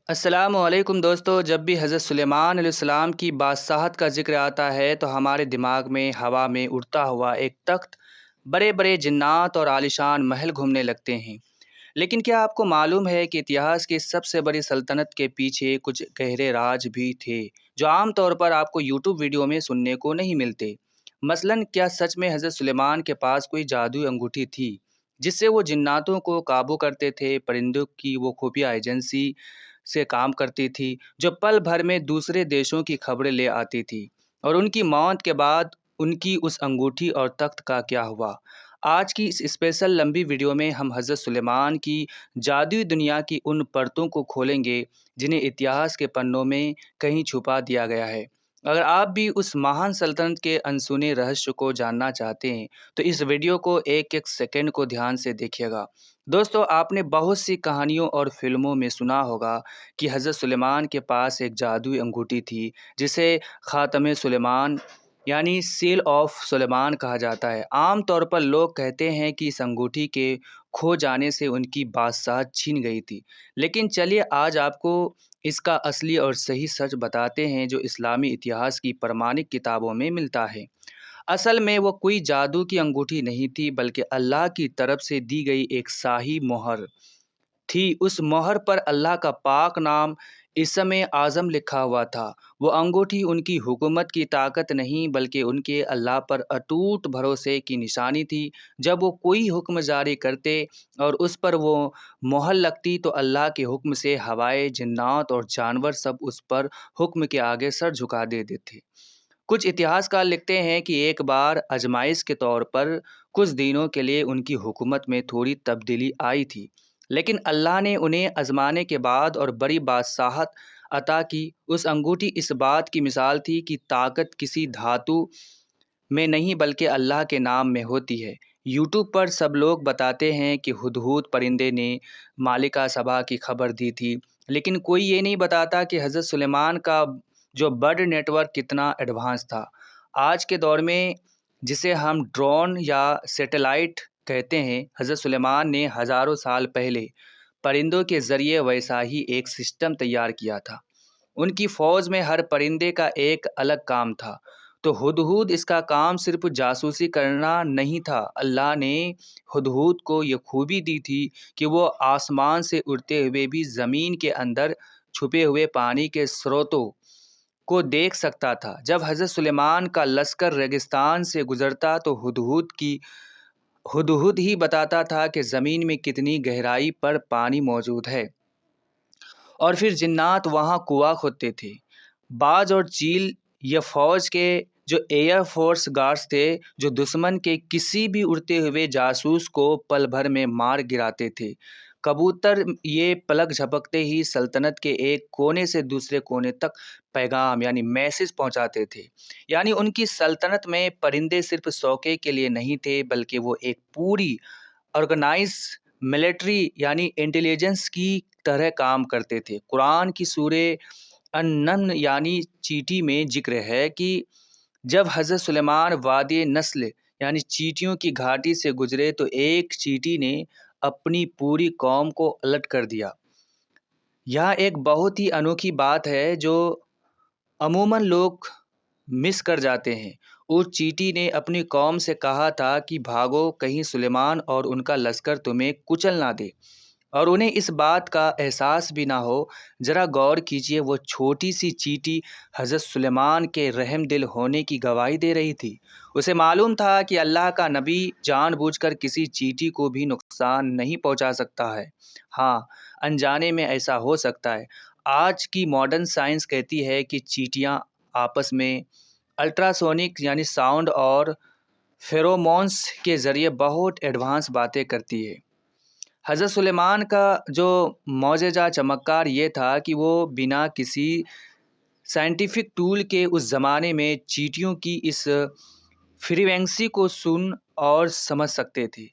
السلام علیکم دوستو، جب بھی حضرت سلیمان علیہ السلام کی بادشاہت کا ذکر آتا ہے تو ہمارے دماغ میں ہوا میں اڑتا ہوا ایک تخت، بڑے بڑے جنات اور عالیشان محل گھومنے لگتے ہیں۔ لیکن کیا آپ کو معلوم ہے کہ اتہاس کی سب سے بڑی سلطنت کے پیچھے کچھ گہرے راز بھی تھے جو عام طور پر آپ کو یوٹیوب ویڈیو میں سننے کو نہیں ملتے؟ مثلاً کیا سچ میں حضرت سلیمان کے پاس کوئی جادوئی انگوٹھی تھی جس سے وہ جناتوں کو قابو کرتے تھے؟ پرندوں کی وہ خفیہ ایجنسی سے کام کرتی تھی جو پل بھر میں دوسرے دیشوں کی خبریں لے آتی تھی؟ اور ان کی موت کے بعد ان کی اس انگوٹھی اور تخت کا کیا ہوا؟ آج کی اس اسپیشل لمبی ویڈیو میں ہم حضرت سلیمان کی جادوئی دنیا کی ان پرتوں کو کھولیں گے جنہیں اتہاس کے پنوں میں کہیں چھپا دیا گیا ہے۔ اگر آپ بھی اس مہان سلطنت کے انسنے رہسیہ کو جاننا چاہتے ہیں تو اس ویڈیو کو ایک ایک سیکنڈ کو دھیان سے دیکھیے گا۔ دوستو، آپ نے بہت سی کہانیوں اور فلموں میں سنا ہوگا کہ حضرت سلیمان کے پاس ایک جادوئی انگوٹھی تھی جسے خاتم سلیمان یعنی سیل آف سلیمان کہا جاتا ہے۔ عام طور پر لوگ کہتے ہیں کہ اس انگوٹھی کے کھو جانے سے ان کی بادشاہت چھن گئی تھی، لیکن چلیے آج آپ کو اس کا اصلی اور صحیح سچ بتاتے ہیں جو اسلامی اتہاس کی پرمانک کتابوں میں ملتا ہے۔ اصل میں وہ کوئی جادو کی انگوٹھی نہیں تھی بلکہ اللہ کی طرف سے دی گئی ایک شاہی مہر تھی۔ اس مہر پر اللہ کا پاک نام اسم اعظم لکھا ہوا تھا۔ وہ انگوٹھی ان کی حکومت کی طاقت نہیں بلکہ ان کے اللہ پر اٹوٹ بھروسے کی نشانی تھی۔ جب وہ کوئی حکم جاری کرتے اور اس پر وہ مہر لگتی تو اللہ کے حکم سے ہوائیں، جنات اور جانور سب اس پر حکم کے آگے سر جھکا دیتے تھے۔ کچھ اتہاسکار لکھتے ہیں کہ ایک بار آزمائش کے طور پر کچھ دنوں کے لیے ان کی حکومت میں تھوڑی تبدیلی آئی تھی، لیکن اللہ نے انہیں آزمانے کے بعد اور بڑی بادشاہت عطا کی۔ اس انگوٹھی اس بات کی مثال تھی کہ طاقت کسی دھاتو میں نہیں بلکہ اللہ کے نام میں ہوتی ہے۔ یوٹیوب پر سب لوگ بتاتے ہیں کہ ہدہد پرندے نے مالکہ سبا کی خبر دی تھی، لیکن کوئی یہ نہیں بتاتا کہ حضرت سلیمان کا جو برڈ نیٹ ورک کتنا ایڈوانس تھا۔ آج کے دور میں جسے ہم ڈرون یا سیٹلائٹ کہتے ہیں، حضرت سلیمان نے ہزاروں سال پہلے پرندوں کے ذریعے ویسا ہی ایک سسٹم تیار کیا تھا۔ ان کی فوج میں ہر پرندے کا ایک الگ کام تھا، تو ہدہد اس کا کام صرف جاسوسی کرنا نہیں تھا۔ اللہ نے ہدہد کو یہ خوبی دی تھی کہ وہ آسمان سے اڑتے ہوئے بھی زمین کے اندر چھپے ہوئے پانی کے سروتوں کو دیکھ سکتا تھا۔ جب حضرت سلیمان کا لشکر ریگستان سے گزرتا تو ہدہد ہی بتاتا تھا کہ زمین میں کتنی گہرائی پر پانی موجود ہے، اور پھر جنات وہاں کنواں کھودتے تھے۔ باز اور چیل یہ فوج کے جو ایئر فورس گارڈز تھے جو دشمن کے کسی بھی اڑتے ہوئے جاسوس کو پل بھر میں مار گراتے تھے۔ کبوتر یہ پلک جھپکتے ہی سلطنت کے ایک کونے سے دوسرے کونے تک پیغام یعنی میسج پہنچاتے تھے۔ یعنی ان کی سلطنت میں پرندے صرف شوقے کے لیے نہیں تھے بلکہ وہ ایک پوری آرگنائز ملٹری یعنی انٹیلیجنس کی طرح کام کرتے تھے۔ قرآن کی سورہ النمل یعنی چیٹی میں ذکر ہے کہ جب حضرت سلیمان وادی نسل یعنی چیٹیوں کی گھاٹی سے گزرے تو ایک چیٹی نے اپنی پوری قوم کو الٹ کر دیا۔ یہاں ایک بہت ہی انوکھی بات ہے جو عموماً لوگ مس کر جاتے ہیں۔ اس چیٹی نے اپنی قوم سے کہا تھا کہ بھاگو، کہیں سلیمان اور ان کا لشکر تمہیں کچل نہ دے اور انہیں اس بات کا احساس بھی نہ ہو۔ ذرا غور کیجیے، وہ چھوٹی سی چیٹی حضرت سلیمان کے رحم دل ہونے کی گواہی دے رہی تھی۔ اسے معلوم تھا کہ اللہ کا نبی جان بوجھ کر کسی چیٹی کو بھی نقصان نہیں پہنچا سکتا ہے۔ ہاں، انجانے میں ایسا ہو سکتا ہے۔ آج کی ماڈرن سائنس کہتی ہے کہ چیٹیاں آپس میں الٹراسونک یعنی ساؤنڈ اور فیرومونس کے ذریعے بہت ایڈوانس باتیں کرتی ہے۔ حضرت سلیمان کا جو معجزہ چمکار یہ تھا کہ وہ بنا کسی سائنٹیفک ٹول کے اس زمانے میں چیٹیوں کی اس فریکوینسی کو سن اور سمجھ سکتے تھے۔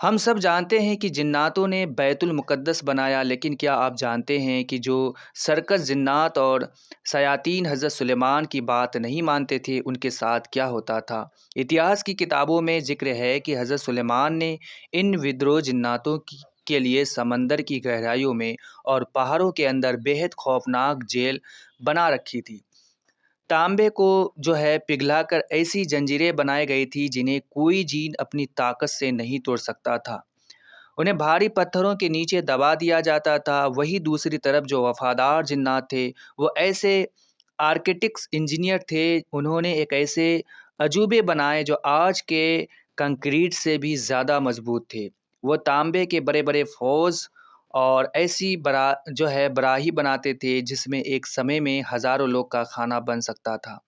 ہم سب جانتے ہیں کہ جناتوں نے بیت المقدس بنایا، لیکن کیا آپ جانتے ہیں کہ جو سرکس جنات اور شیاطین حضرت سلیمان کی بات نہیں مانتے تھے ان کے ساتھ کیا ہوتا تھا؟ اتہاس کی کتابوں میں ذکر ہے کہ حضرت سلیمان نے ان ودروہ جناتوں کے لیے سمندر کی گہرائیوں میں اور پہاڑوں کے اندر بےحد خوفناک جیل بنا رکھی تھی۔ تانبے کو پگھلا کر ایسی جنجیریں بنائی گئی تھی جنہیں کوئی جین اپنی طاقت سے نہیں توڑ سکتا تھا۔ انہیں بھاری پتھروں کے نیچے دبا دیا جاتا تھا۔ وہی دوسری طرف جو وفادار جنات تھے وہ ایسے آرکیٹکٹس انجینئر تھے، انہوں نے ایک ایسے عجوبے بنائے جو آج کے کنکریٹ سے بھی زیادہ مضبوط تھے۔ وہ تانبے کے بڑے بڑے فوز اور ایسی براہی بناتے تھے جس میں ایک سمے میں ہزاروں لوگ کا کھانا بن سکتا تھا۔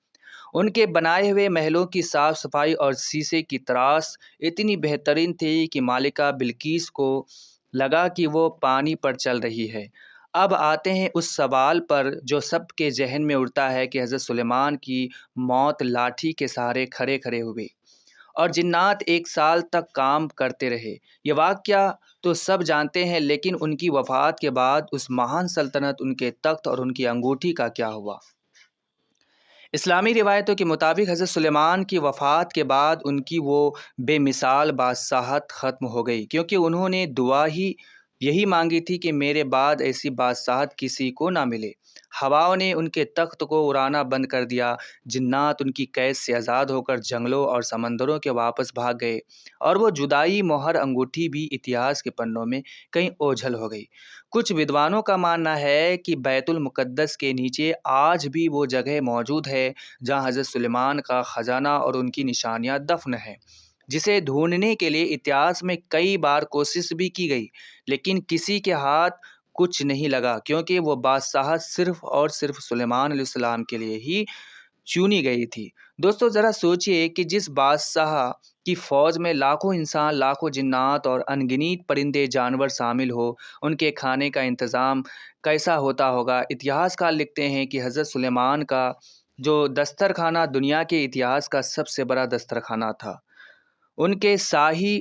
ان کے بنائے ہوئے محلوں کی صاف صفائی اور شیشے کی تراس اتنی بہترین تھی کہ مالکہ بلقیس کو لگا کہ وہ پانی پر چل رہی ہے۔ اب آتے ہیں اس سوال پر جو سب کے ذہن میں اڑتا ہے کہ حضرت سلیمان کی موت لاٹھی کے سہارے کھڑے کھڑے ہوئے اور جنات 1 سال تک کام کرتے رہے۔ یہ واقعہ تو سب جانتے ہیں، لیکن ان کی وفات کے بعد اس مہان سلطنت، ان کے تخت اور ان کی انگوٹھی کا کیا ہوا؟ اسلامی روایتوں کے مطابق حضرت سلیمان کی وفات کے بعد ان کی وہ بے مثال بادشاہت ختم ہو گئی، کیونکہ انہوں نے دعا ہی یہی مانگی تھی کہ میرے بعد ایسی بادشاہت کسی کو نہ ملے۔ ہواؤں نے ان کے تخت کو اڑانا بند کر دیا، جنات ان کی قید سے آزاد ہو کر جنگلوں اور سمندروں کے واپس بھاگ گئے، اور وہ جدائی مہر انگوٹھی بھی اتہاس کے پنوں میں کہیں اوجھل ہو گئی۔ کچھ ودوانوں کا ماننا ہے کہ بیت المقدس کے نیچے آج بھی وہ جگہ موجود ہے جہاں حضرت سلیمان کا خزانہ اور ان کی نشانیاں دفن ہیں، جسے ڈھونڈنے کے لیے اتہاس میں کئی بار کوشش بھی کی گئی، لیکن کسی کے ہاتھ کچھ نہیں لگا، کیونکہ وہ بادشاہت صرف اور صرف سلیمان علیہ السلام کے لیے ہی چنی گئی تھی۔ دوستو ذرا سوچئے کہ جس بادشاہ کی فوج میں لاکھوں انسان، لاکھوں جنات اور انگنت پرندے جانور شامل ہو، ان کے کھانے کا انتظام کیسا ہوتا ہوگا؟ اتہاسکار لکھتے ہیں کہ حضرت سلیمان کا جو دسترخوانہ دنیا کے اتہاس کا سب سے بڑا دسترخوانہ تھا۔ ان کے شاہی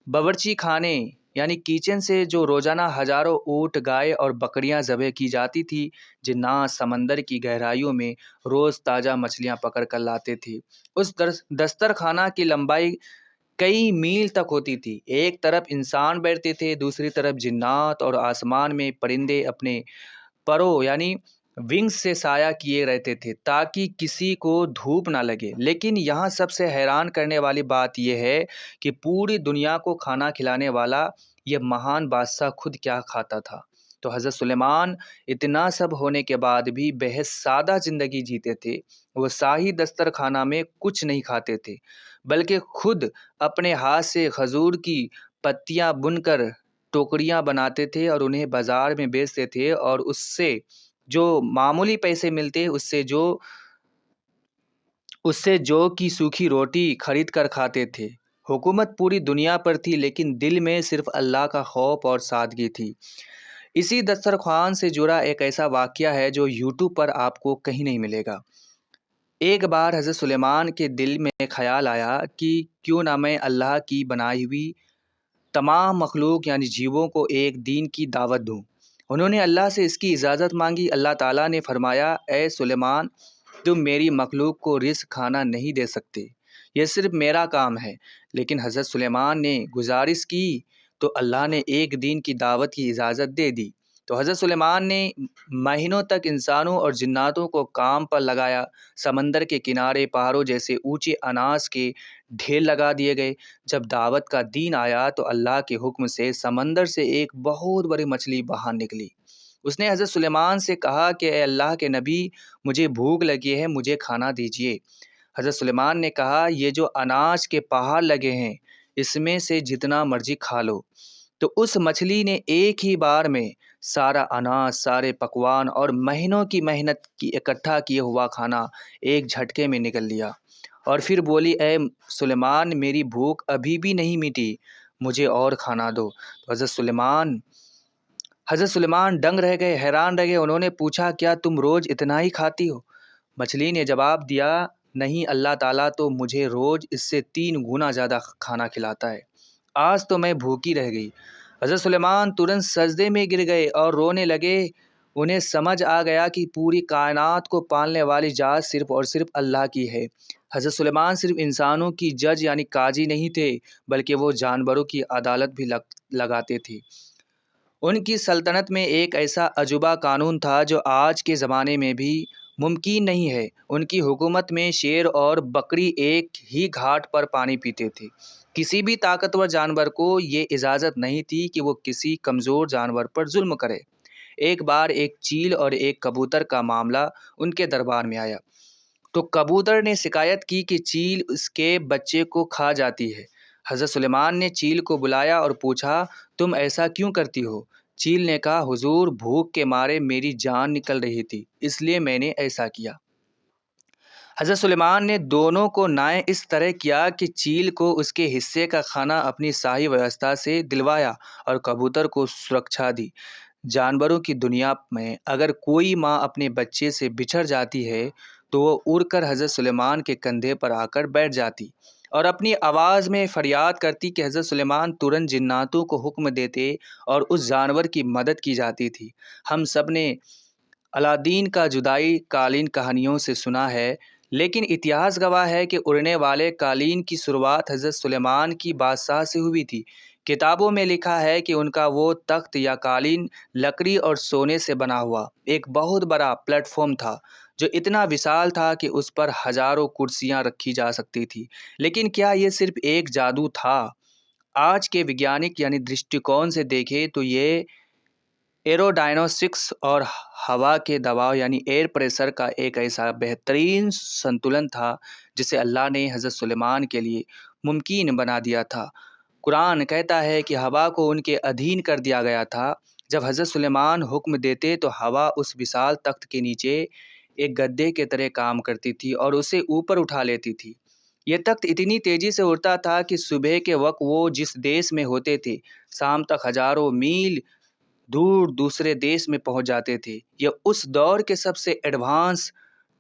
باورچی خانے یعنی کچن سے جو روزانہ ہزاروں اونٹ، گائے اور بکریاں ذبح کی جاتی تھی، جنات سمندر کی گہرائیوں میں روز تازہ مچھلیاں پکڑ کر لاتے تھے۔ اس دسترخوانہ کی لمبائی کئی میل تک ہوتی تھی۔ ایک طرف انسان بیٹھتے تھے، دوسری طرف جنات، اور آسمان میں پرندے اپنے پروں یعنی ونگز سے سایہ کیے رہتے تھے تاکہ کسی کو دھوپ نہ لگے۔ لیکن یہاں سب سے حیران کرنے والی بات یہ ہے کہ پوری دنیا کو کھانا کھلانے والا یہ مہان بادشاہ خود کیا کھاتا تھا؟ تو حضرت سلیمان اتنا سب ہونے کے بعد بھی بہت سادہ زندگی جیتے تھے۔ وہ شاہی دسترخوانہ میں کچھ نہیں کھاتے تھے، بلکہ خود اپنے ہاتھ سے کھجور کی پتیاں بن کر ٹوکریاں بناتے تھے اور انہیں بازار میں بیچتے تھے، اور اس سے جو معمولی پیسے ملتے اس سے جو کی سوکھی روٹی خرید کر کھاتے تھے۔ حکومت پوری دنیا پر تھی، لیکن دل میں صرف اللہ کا خوف اور سادگی تھی۔ اسی دسترخوان سے جڑا ایک ایسا واقعہ ہے جو یوٹیوب پر آپ کو کہیں نہیں ملے گا۔ ایک بار حضرت سلیمان کے دل میں خیال آیا کہ کیوں نہ میں اللہ کی بنائی ہوئی تمام مخلوق یعنی جیووں کو ایک دین کی دعوت دوں۔ انہوں نے اللہ سے اس کی اجازت مانگی۔ اللہ تعالیٰ نے فرمایا، اے سلیمان، تم میری مخلوق کو رزق کھانا نہیں دے سکتے، یہ صرف میرا کام ہے۔ لیکن حضرت سلیمان نے گزارش کی تو اللہ نے ایک دین کی دعوت کی اجازت دے دی۔ تو حضرت سلیمان نے مہینوں تک انسانوں اور جناتوں کو کام پر لگایا۔ سمندر کے کنارے پہاڑوں جیسے اونچے اناج کے ڈھیر لگا دیے گئے۔ جب دعوت کا دن آیا تو اللہ کے حکم سے سمندر سے ایک بہت بڑی مچھلی باہر نکلی۔ اس نے حضرت سلیمان سے کہا کہ اے اللہ کے نبی، مجھے بھوک لگی ہے، مجھے کھانا دیجیے۔ حضرت سلیمان نے کہا، یہ جو اناج کے پہاڑ لگے ہیں اس میں سے جتنا مرضی کھا لو۔ تو اس مچھلی نے ایک ہی بار میں سارا اناج، سارے پکوان اور مہینوں کی محنت کی اکٹھا کیے ہوا کھانا ایک جھٹکے میں نگل لیا، اور پھر بولی، اے سلیمان، میری بھوک ابھی بھی نہیں مٹی، مجھے اور کھانا دو۔ تو حضرت سلیمان دنگ رہ گئے، حیران رہ گئے۔ انہوں نے پوچھا، کیا تم روز اتنا ہی کھاتی ہو؟ مچھلی نے جواب دیا، نہیں، اللہ تعالیٰ تو مجھے روز اس سے 3 گنا زیادہ کھانا کھلاتا ہے، آج تو میں بھوکی رہ گئی۔ حضرت سلیمان ترنت سجدے میں گر گئے اور رونے لگے۔ انہیں سمجھ آ گیا کہ پوری کائنات کو پالنے والی ذات صرف اور صرف اللہ کی ہے۔ حضرت سلیمان صرف انسانوں کی جج یعنی قاضی نہیں تھے، بلکہ وہ جانوروں کی عدالت بھی لگاتے تھے۔ ان کی سلطنت میں ایک ایسا عجوبہ قانون تھا جو آج کے زمانے میں بھی ممکن نہیں ہے۔ ان کی حکومت میں شیر اور بکری ایک ہی گھاٹ پر پانی پیتے تھے۔ کسی بھی طاقتور جانور کو یہ اجازت نہیں تھی کہ وہ کسی کمزور جانور پر ظلم کرے۔ ایک بار ایک چیل اور ایک کبوتر کا معاملہ ان کے دربار میں آیا، تو کبوتر نے شکایت کی کہ چیل اس کے بچے کو کھا جاتی ہے۔ حضرت سلیمان نے چیل کو بلایا اور پوچھا، تم ایسا کیوں کرتی ہو؟ چیل نے کہا، حضور، بھوک کے مارے میری جان نکل رہی تھی، اس لیے میں نے ایسا کیا۔ حضرت سلیمان نے دونوں کو نائیں اس طرح کیا کہ چیل کو اس کے حصے کا کھانا اپنی شاہی ویوستھا سے دلوایا اور کبوتر کو سرکشا دی۔ جانوروں کی دنیا میں اگر کوئی ماں اپنے بچے سے بچھڑ جاتی ہے تو وہ اڑ کر حضرت سلیمان کے کندھے پر آ کر بیٹھ جاتی اور اپنی آواز میں فریاد کرتی کہ حضرت سلیمان ترنت جناتوں کو حکم دیتے اور اس جانور کی مدد کی جاتی تھی۔ ہم سب نے الادین کا جدائی قالین کہانیوں سے سنا ہے، لیکن اتہاس گواہ ہے کہ اڑنے والے قالین کی شروعات حضرت سلیمان کی بادشاہ سے ہوئی تھی۔ کتابوں میں لکھا ہے کہ ان کا وہ تخت یا قالین لکڑی اور سونے سے بنا ہوا ایک بہت بڑا پلیٹ فارم تھا، جو اتنا وشال تھا کہ اس پر ہزاروں کرسیاں رکھی جا سکتی تھی۔ لیکن کیا یہ صرف ایک جادو تھا؟ آج کے وگیانک درشٹیکون سے دیکھیں تو یہ ایروڈائنامکس اور ہوا کے دباؤ ایئر پریشر کا ایک ایسا بہترین سنتولن تھا جسے اللہ نے حضرت سلیمان کے لیے ممکن بنا دیا تھا۔ قرآن کہتا ہے کہ ہوا کو ان کے ادھین کر دیا گیا تھا۔ جب حضرت سلیمان حکم دیتے تو ہوا اس وشال تخت کے نیچے ایک گدے کے طرح کام کرتی تھی اور اسے اوپر اٹھا لیتی تھی۔ یہ تخت اتنی تیزی سے اڑتا تھا کہ صبح کے وقت وہ جس دیش میں ہوتے تھے شام تک ہزاروں میل دور دوسرے دیش میں پہنچ جاتے تھے۔ یہ اس دور کے سب سے ایڈوانس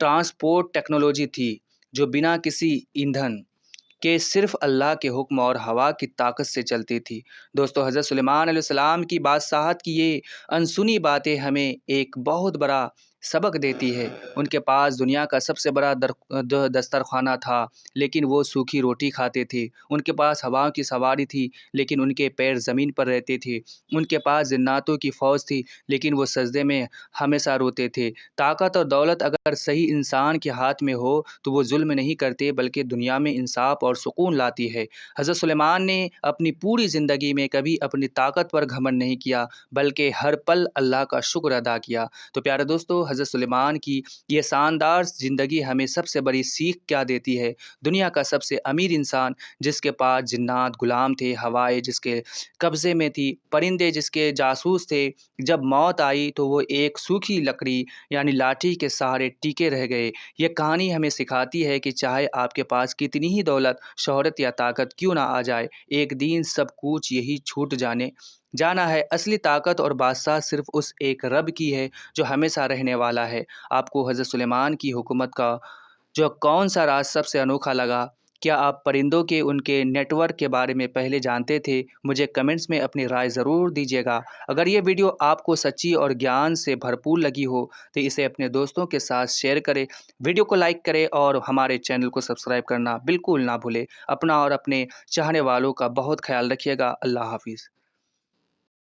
ٹرانسپورٹ ٹیکنالوجی تھی جو بنا کسی ایندھن کہ صرف اللہ کے حکم اور ہوا کی طاقت سے چلتی تھی۔ دوستو، حضرت سلیمان علیہ السلام کی بادشاہت کی یہ انسنی باتیں ہمیں ایک بہت بڑا سبق دیتی ہے۔ ان کے پاس دنیا کا سب سے بڑا دسترخوانہ تھا، لیکن وہ سوکھی روٹی کھاتے تھے۔ ان کے پاس ہواؤں کی سواری تھی، لیکن ان کے پیر زمین پر رہتے تھے۔ ان کے پاس جناتوں کی فوج تھی، لیکن وہ سجدے میں ہمیشہ روتے تھے۔ طاقت اور دولت اگر صحیح انسان کے ہاتھ میں ہو تو وہ ظلم نہیں کرتے بلکہ دنیا میں انصاف اور سکون لاتی ہے۔ حضرت سلیمان نے اپنی پوری زندگی میں کبھی اپنی طاقت پر گھمنڈ نہیں کیا بلکہ ہر پل اللہ کا شکر ادا کیا۔ تو پیارے دوستو، حضرت سلیمان کی یہ شاندار زندگی ہمیں سب سے بڑی سیکھ کیا دیتی ہے؟ دنیا کا سب سے امیر انسان جس کے پاس جنات غلام تھے، ہوائیں جس کے قبضے میں تھی، پرندے جس کے جاسوس تھے، جب موت آئی تو وہ ایک سوکھی لکڑی لاٹھی کے سہارے ٹکے رہ گئے۔ یہ کہانی ہمیں سکھاتی ہے کہ چاہے آپ کے پاس کتنی ہی دولت، شہرت یا طاقت کیوں نہ آ جائے، ایک دن سب کچھ یہی چھوٹ جانا ہے۔ اصلی طاقت اور بادشاہ صرف اس ایک رب کی ہے جو ہمیشہ رہنے والا ہے۔ آپ کو حضرت سلیمان کی حکومت کا کون سا راز سب سے انوکھا لگا؟ کیا آپ پرندوں کے ان کے نیٹ ورک کے بارے میں پہلے جانتے تھے؟ مجھے کمنٹس میں اپنی رائے ضرور دیجیے گا۔ اگر یہ ویڈیو آپ کو سچی اور گیان سے بھرپور لگی ہو تو اسے اپنے دوستوں کے ساتھ شیئر کریں، ویڈیو کو لائک کریں اور ہمارے چینل کو سبسکرائب کرنا بالکل نہ بھولیں۔ اپنا اور اپنے چاہنے والوں کا بہت خیال رکھیے گا۔ اللہ حافظ۔